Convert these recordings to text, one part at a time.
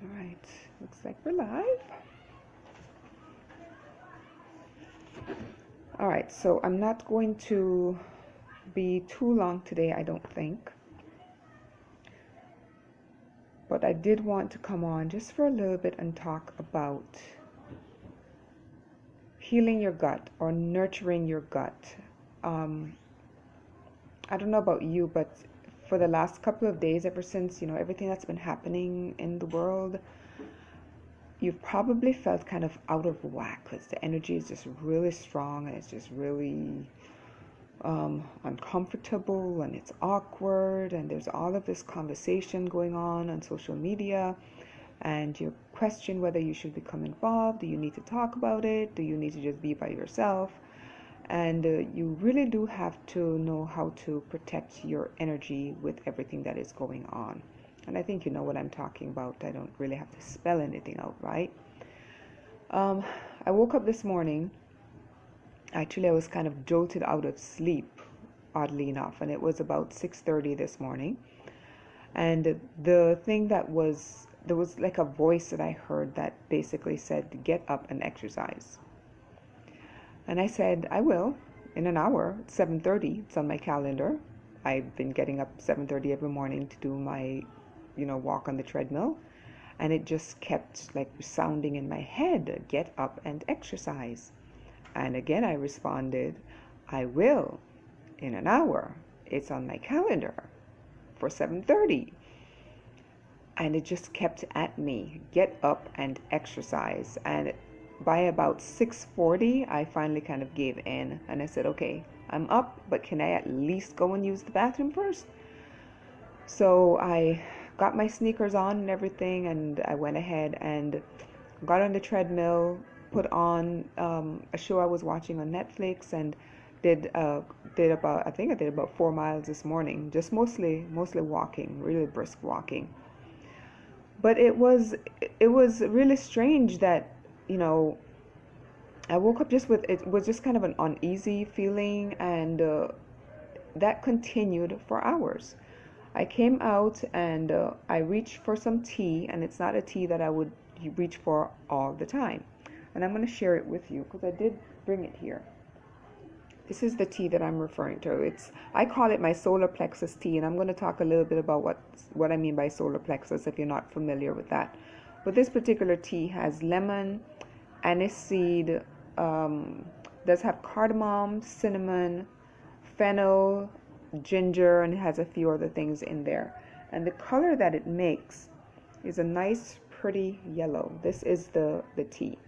All right, looks like we're live. All right, so I'm not going to be too long today, I don't think. But I did want to come on just for a little bit and talk about healing your gut or nurturing your gut. I don't know about you, but for the last couple of days, ever since, everything that's been happening in the world, you've probably felt kind of out of whack because the energy is just really strong and it's just really uncomfortable and it's awkward, and there's all of this conversation going on social media, and you question whether you should become involved. Do you need to talk about it? Do you need to just be by yourself? And you really do have to know how to protect your energy with everything that is going on. And I think you know what I'm talking about. I don't really have to spell anything out, right? I woke up this morning. Actually, I was kind of jolted out of sleep, oddly enough, and it was about 6:30 this morning. And the thing there was like a voice that I heard that basically said, "Get up and exercise." And I said, "I will, in an hour. It's 7:30. It's on my calendar. I've been getting up 7:30 every morning to do my, walk on the treadmill." And it just kept like sounding in my head, "Get up and exercise." And again, I responded, "I will, in an hour. It's on my calendar for 7:30. And it just kept at me, "Get up and exercise." And by about 6:40, I finally kind of gave in. And I said, "Okay, I'm up, but can I at least go and use the bathroom first?" So I got my sneakers on and everything, and I went ahead and got on the treadmill, put on a show I was watching on Netflix, and did about, I think I did about 4 miles this morning, just mostly walking, really brisk walking. But it was really strange that, I woke up just with, it was just kind of an uneasy feeling, and that continued for hours. I came out and I reached for some tea, and it's not a tea that I would reach for all the time. And I'm going to share it with you because I did bring it here. This is the tea that I'm referring to. I call it my solar plexus tea, and I'm going to talk a little bit about what I mean by solar plexus if you're not familiar with that. But this particular tea has lemon, aniseed, does have cardamom, cinnamon, fennel, ginger, and it has a few other things in there. And the color that it makes is a nice, pretty yellow. This is the tea,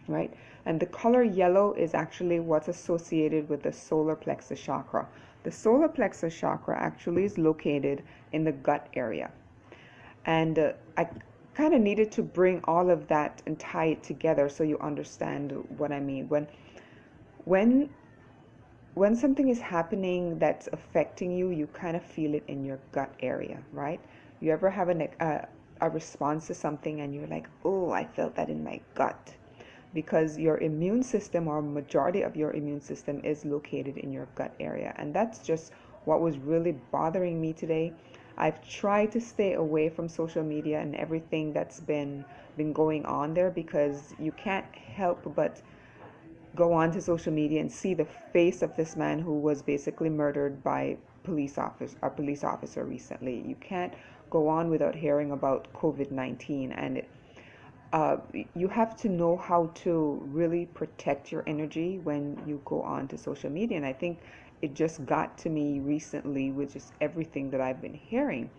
right? And the color yellow is actually what's associated with the solar plexus chakra. The solar plexus chakra actually is located in the gut area. And I kind of needed to bring all of that and tie it together so you understand what I mean. When something is happening that's affecting you, you kind of feel it in your gut area, right? You ever have a response to something and you're like, "Oh, I felt that in my gut." Because your immune system, or majority of your immune system, is located in your gut area. And that's just what was really bothering me today. I've tried to stay away from social media and everything that's been going on there, because you can't help but go on to social media and see the face of this man who was basically murdered by a police officer recently. You can't go on without hearing about COVID-19, and you have to know how to really protect your energy when you go on to social media. And I think it just got to me recently with just everything that I've been hearing.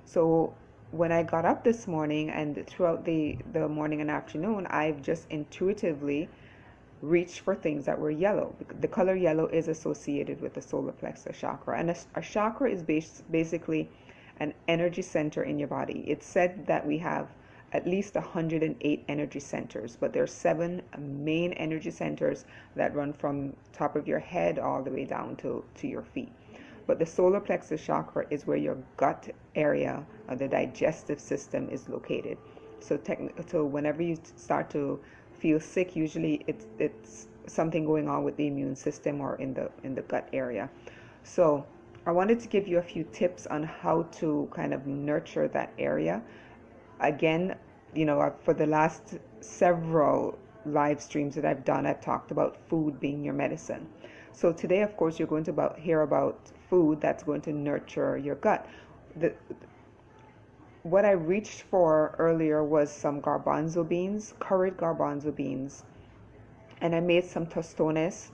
So when I got up this morning and throughout the morning and afternoon, I've just intuitively reached for things that were yellow. The color yellow is associated with the solar plexus chakra. And a chakra is basically an energy center in your body. It's said that we have at least 108 energy centers, but there are 7 main energy centers that run from top of your head all the way down to your feet. But the solar plexus chakra is where your gut area, or the digestive system, is located. So whenever you start to feel sick, usually it's something going on with the immune system or in the gut area. So I wanted to give you a few tips on how to kind of nurture that area. Again, for the last several live streams that I've done, I've talked about food being your medicine. So today, of course, you're going to hear about food that's going to nurture your gut. The, what I reached for earlier was some garbanzo beans, curried garbanzo beans, and I made some tostones,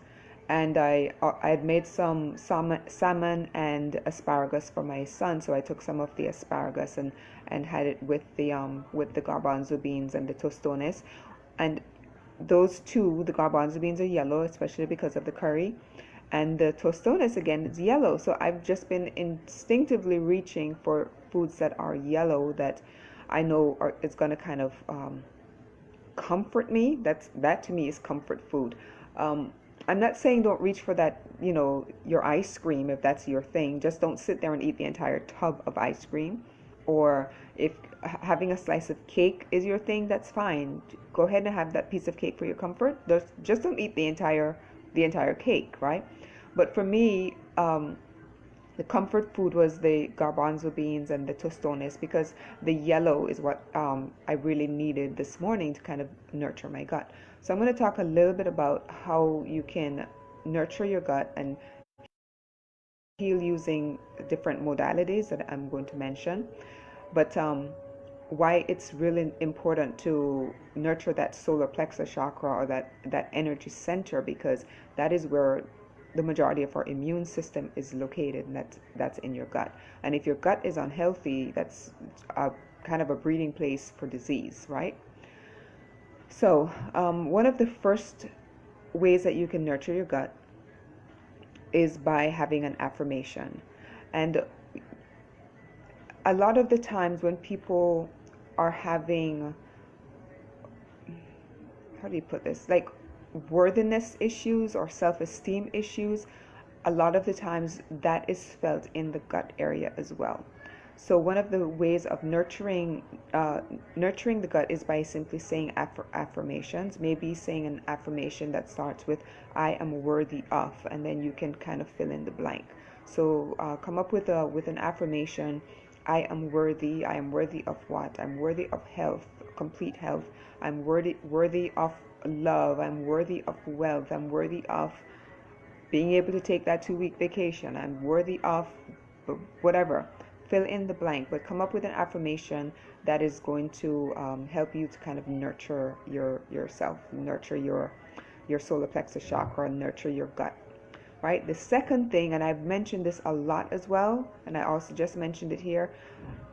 and I had made some salmon and asparagus for my son. So I took some of the asparagus and had it with the garbanzo beans and the tostones, and those two, the garbanzo beans are yellow, especially because of the curry, and the tostones again is yellow. So I've just been instinctively reaching for foods that are yellow that I know it's going to kind of comfort me. That to me is comfort food. I'm not saying don't reach for that, your ice cream if that's your thing. Just don't sit there and eat the entire tub of ice cream. Or if having a slice of cake is your thing, that's fine. Go ahead and have that piece of cake for your comfort. Just don't eat the entire cake, right? But for me, the comfort food was the garbanzo beans and the tostones, because the yellow is what I really needed this morning to kind of nurture my gut. So I'm going to talk a little bit about how you can nurture your gut and heal using different modalities that I'm going to mention. But why it's really important to nurture that solar plexus chakra, or that energy center, because that is where the majority of our immune system is located, and that's in your gut. And if your gut is unhealthy, that's a kind of a breeding place for disease, right? So one of the first ways that you can nurture your gut is by having an affirmation. And a lot of the times when people are having, how do you put this, like worthiness issues or self-esteem issues, a lot of the times that is felt in the gut area as well. So one of the ways of nurturing the gut is by simply saying affirmations. Maybe saying an affirmation that starts with "I am worthy of," and then you can kind of fill in the blank. So come up with an affirmation. I am worthy. I am worthy of what? I'm worthy of health, complete health. I'm worthy of love. I'm worthy of wealth. I'm worthy of being able to take that 2-week vacation. I'm worthy of whatever. Fill in the blank, but come up with an affirmation that is going to help you to kind of nurture yourself, nurture your solar plexus chakra, nurture your gut. Right? The second thing, and I've mentioned this a lot as well, and I also just mentioned it here,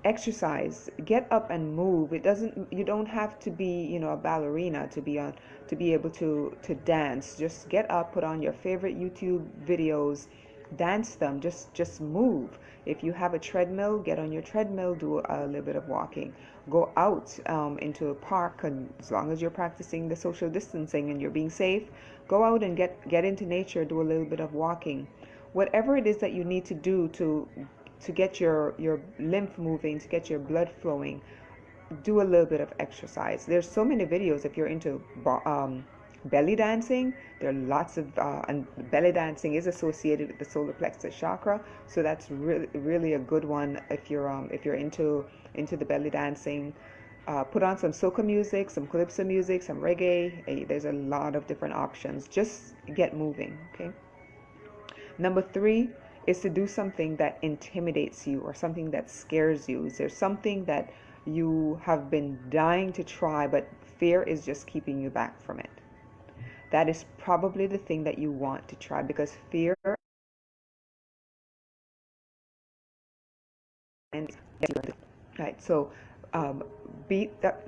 exercise. Get up and move. You don't have to be, a ballerina to be able to dance. Just get up, put on your favorite YouTube videos, dance them, just move. If you have a treadmill, get on your treadmill, do a little bit of walking. Go out into a park, and as long as you're practicing the social distancing and you're being safe, go out and get into nature, do a little bit of walking. Whatever it is that you need to do to get your lymph moving, to get your blood flowing, do a little bit of exercise. There's so many videos if you're into belly dancing. There are lots of and belly dancing is associated with the solar plexus chakra, so that's really a good one if you're into the belly dancing. Put on some soca music, some calypso music, some reggae. There's a lot of different options. Just get moving. Okay. Number 3 is to do something that intimidates you or something that scares you. Is there something that you have been dying to try, but fear is just keeping you back from it? That is probably the thing that you want to try, because fear and right. So beat that,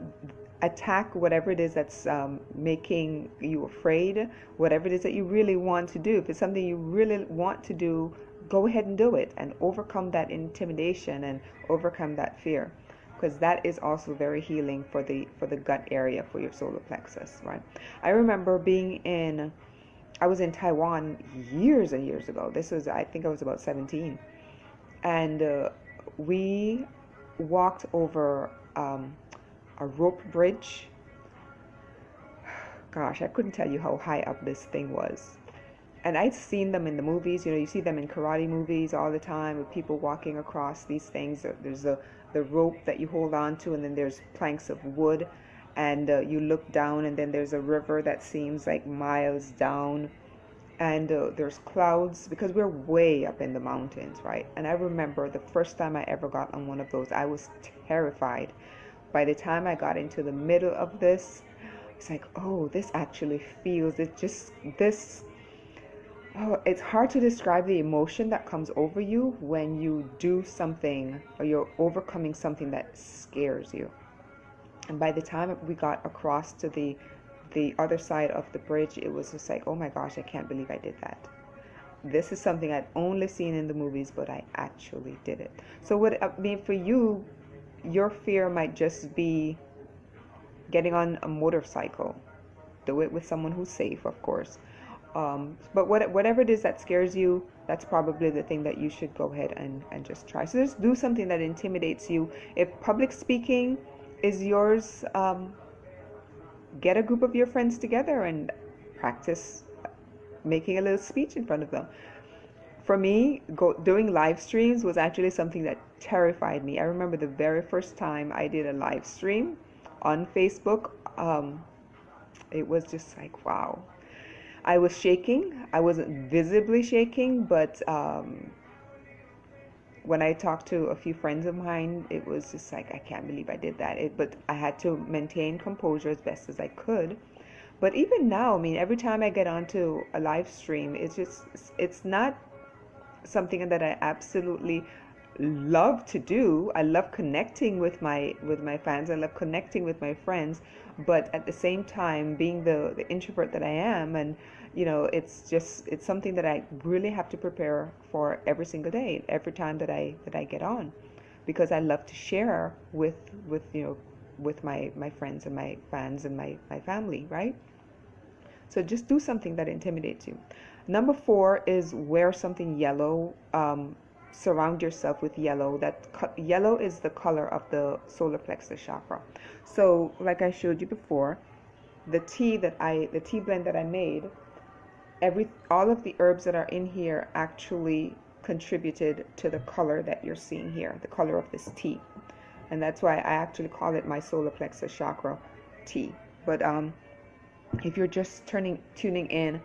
attack whatever it is that's making you afraid. Whatever it is that you really want to do. If it's something you really want to do, go ahead and do it and overcome that intimidation and overcome that fear, because that is also very healing for the gut area, for your solar plexus, right? I remember I was in Taiwan years and years ago. I think I was about 17, and we walked over a rope bridge. Gosh, I couldn't tell you how high up this thing was. and I'd seen them in the movies. You see them in karate movies all the time with people walking across these things. There's the rope that you hold on to, and then there's planks of wood, and you look down, and then there's a river that seems like miles down, and there's clouds because we're way up in the mountains, right? And I remember the first time I ever got on one of those, I was terrified. By the time I got into the middle of this, it's like, oh, this actually feels it. Just this. Oh, it's hard to describe the emotion that comes over you when you do something or you're overcoming something that scares you. And by the time we got across to the other side of the bridge, it was just like, oh my gosh, I can't believe I did that. This is something I'd only seen in the movies, but I actually did it. So what I mean for you, your fear might just be getting on a motorcycle. Do it with someone who's safe, of course. But whatever it is that scares you, that's probably the thing that you should go ahead and just try. So just do something that intimidates you. If public speaking is yours, get a group of your friends together and practice making a little speech in front of them. For me, doing live streams was actually something that terrified me. I remember the very first time I did a live stream on Facebook. It was just like, wow. I was shaking. I wasn't visibly shaking, but when I talked to a few friends of mine, it was just like, I can't believe I did that. But I had to maintain composure as best as I could. But even now, I mean, every time I get onto a live stream, it's not something that I absolutely love to do. I love connecting with my fans. I love connecting with my friends, but at the same time, being the introvert that I am, and it's something that I really have to prepare for every single day, every time that I get on, because I love to share with my friends and my fans and my family, right? So just do something that intimidates you. Number 4 is wear something yellow. Surround yourself with yellow. Yellow is the color of the solar plexus chakra. So like I showed you before, the tea blend that I made, all of the herbs that are in here actually contributed to the color that you're seeing here, the color of this tea. And that's why I actually call it my solar plexus chakra tea. But if you're just tuning in,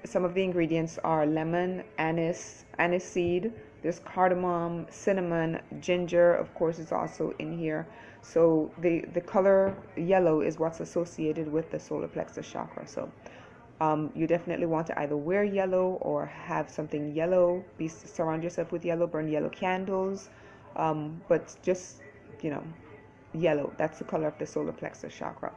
some of the ingredients are lemon, anise seed, there's cardamom, cinnamon, ginger, of course, is also in here. So the color yellow is what's associated with the solar plexus chakra. So you definitely want to either wear yellow or have something yellow, surround yourself with yellow, burn yellow candles, but just, yellow, that's the color of the solar plexus chakra.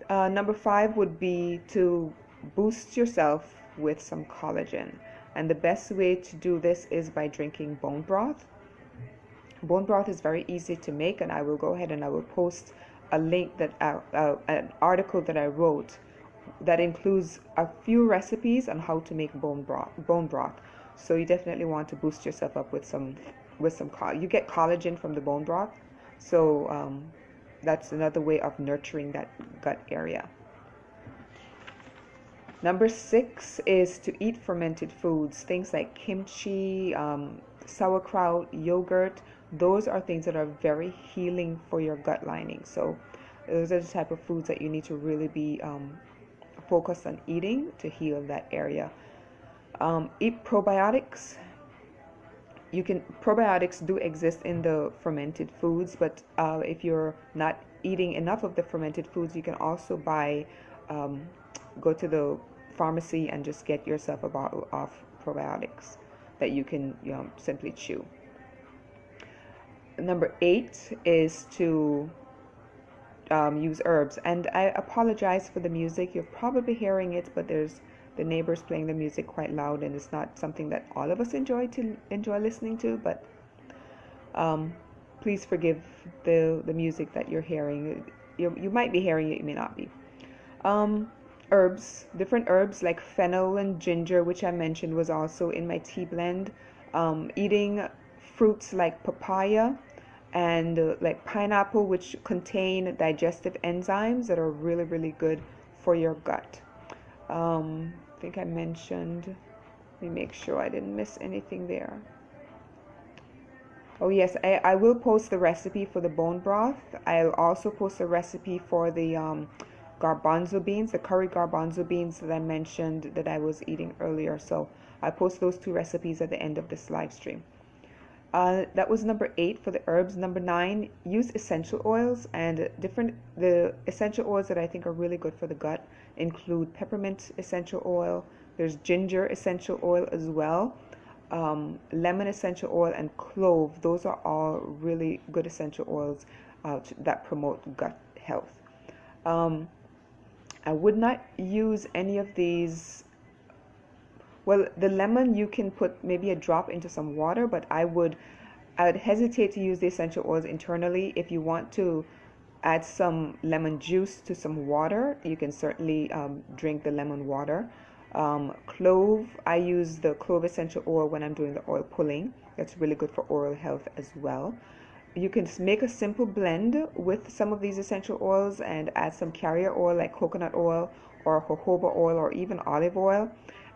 Number 5 would be to boost yourself with some collagen. And the best way to do this is by drinking bone broth. Bone broth is very easy to make, and I will go ahead and I will post a link an article that I wrote that includes a few recipes on how to make bone broth. So you definitely want to boost yourself up with some collagen. You get collagen from the bone broth, so that's another way of nurturing that gut area. Number 6 is to eat fermented foods, things like kimchi, sauerkraut, yogurt. Those are things that are very healing for your gut lining. So those are the type of foods that you need to really be focused on eating to heal that area. Eat probiotics. Probiotics do exist in the fermented foods, but if you're not eating enough of the fermented foods, you can also go to the pharmacy and just get yourself a bottle of probiotics that you can simply chew. Number 8 is to use herbs. And I apologize for the music. You're probably hearing it, but there's the neighbors playing the music quite loud, and it's not something that all of us enjoy listening to. But please forgive the music that you're hearing. You might be hearing it, you may not be. Herbs, different herbs like fennel and ginger, which I mentioned was also in my tea blend. Eating fruits like papaya and like pineapple, which contain digestive enzymes that are really, really good for your gut. I think I mentioned. Let me make sure I didn't miss anything there. Oh yes, I will post the recipe for the bone broth. I'll also post a recipe for the garbanzo beans, the curry garbanzo beans that I mentioned that I was eating earlier. So I post those two recipes at the end of this live stream. That was number 8 for the herbs. Number 9, use essential oils, and the essential oils that I think are really good for the gut include peppermint essential oil. There's ginger essential oil as well. Lemon essential oil and clove. Those are all really good essential oils that promote gut health. I would not use any of these. Well, the lemon you can put maybe a drop into some water, but I would hesitate to use the essential oils internally. If you want to add some lemon juice to some water, you can certainly drink the lemon water. Clove, I use the clove essential oil when I'm doing the oil pulling. That's really good for oral health as well. You can make a simple blend with some of these essential oils and add some carrier oil like coconut oil or jojoba oil or even olive oil,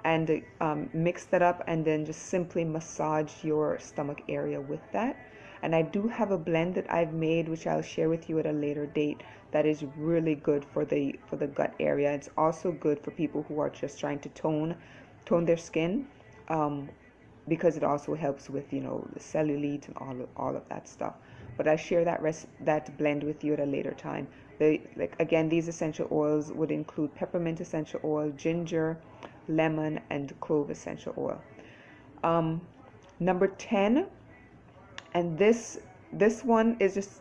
and mix that up, and then just simply massage your stomach area with that. And I do have a blend that I've made, which I'll share with you at a later date, that is really good for the gut area. It's also good for people who are just trying to tone their skin, because it also helps with, you know, the cellulite and all of that stuff. But I share that blend with you at a later time. Again, these essential oils would include peppermint essential oil, ginger, lemon, and clove essential oil. Number 10, and this one is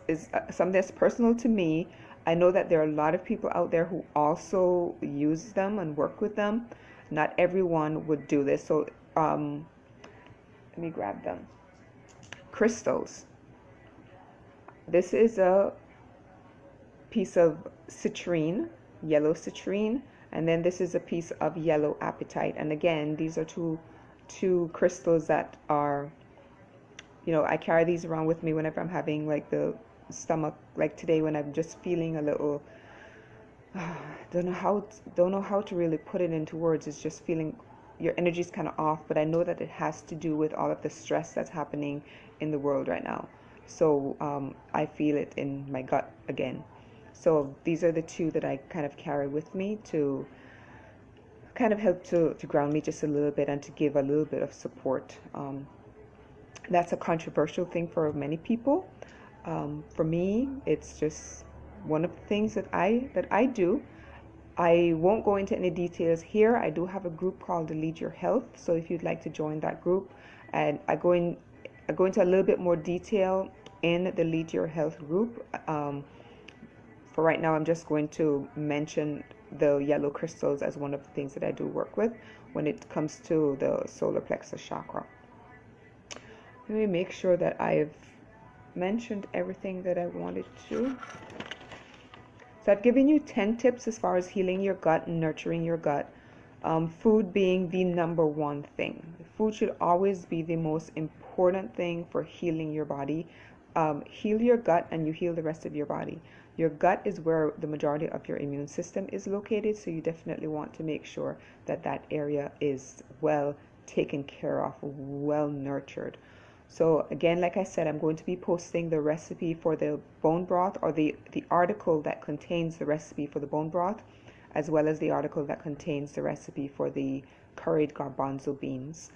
something that's personal to me. I know that there are a lot of people out there who also use them and work with them. Not everyone would do this, so let me grab them. Crystals. This is a piece of citrine, yellow citrine, and then this is a piece of yellow apatite. And again, these are two crystals that are, you know, I carry these around with me whenever I'm having like the stomach, like today when I'm just feeling a little, don't know how to really put it into words. It's just feeling your energy's kind of off, but I know that it has to do with all of the stress that's happening in the world right now. So I feel it in my gut again. So these are the two that I kind of carry with me to kind of help to ground me just a little bit and to give a little bit of support. That's a controversial thing for many people. For me, it's just one of the things that I do. I won't go into any details here. I do have a group called Lead Your Health, so if you'd like to join that group, and I go into a little bit more detail in the Lead Your Health group. For right now, I'm just going to mention the yellow crystals as one of the things that I do work with when it comes to the solar plexus chakra. Let me make sure that I've mentioned everything that I wanted to. So I've given you 10 tips as far as healing your gut and nurturing your gut. Food being the number one thing. Food should always be the most important thing for healing your body. Heal your gut and you heal the rest of your body. Your gut is where the majority of your immune system is located, so you definitely want to make sure that that area is well taken care of, well nurtured. So again, like I said, I'm going to be posting the recipe for the bone broth, or the article that contains the recipe for the bone broth, as well as the article that contains the recipe for the curried garbanzo beans.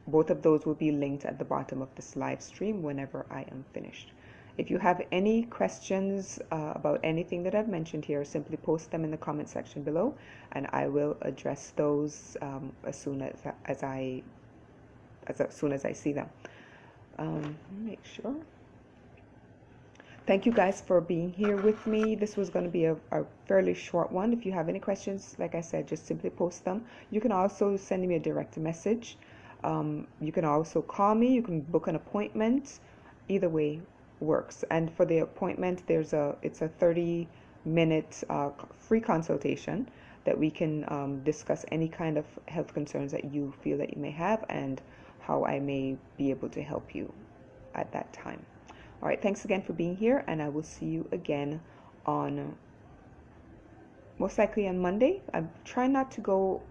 Both of those will be linked at the bottom of this live stream whenever I am finished. If you have any questions about anything that I've mentioned here, simply post them in the comment section below, and I will address those as soon as I see them. Make sure. Thank you guys for being here with me. This was going to be a fairly short one. If you have any questions, like I said, just simply post them. You can also send me a direct message. You can also call me. You can book an appointment. Either way works. And for the appointment, it's a 30-minute free consultation that we can discuss any kind of health concerns that you feel that you may have, and how I may be able to help you at that time. All right, thanks again for being here, and I will see you again on most likely on Monday. I'm trying not to go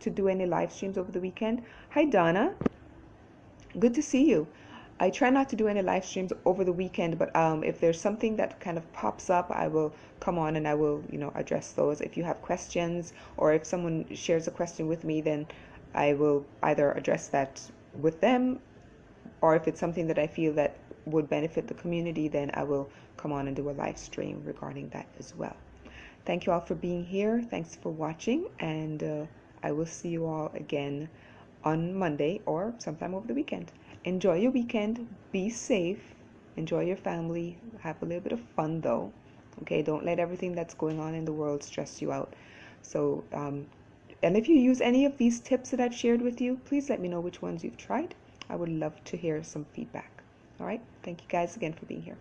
to do any live streams over the weekend. Hi, Donna. Good to see you. I try not to do any live streams over the weekend, but if there's something that kind of pops up, I will come on and I will, address those. If you have questions or if someone shares a question with me, then I will either address that with them, or if it's something that I feel that would benefit the community, then I will come on and do a live stream regarding that as well. Thank you all for being here. Thanks for watching, and I will see you all again on Monday or sometime over the weekend. Enjoy your weekend. Be safe. Enjoy your family. Have a little bit of fun though. Okay, don't let everything that's going on in the world stress you out. So, and if you use any of these tips that I've shared with you, please let me know which ones you've tried. I would love to hear some feedback. All right. Thank you guys again for being here.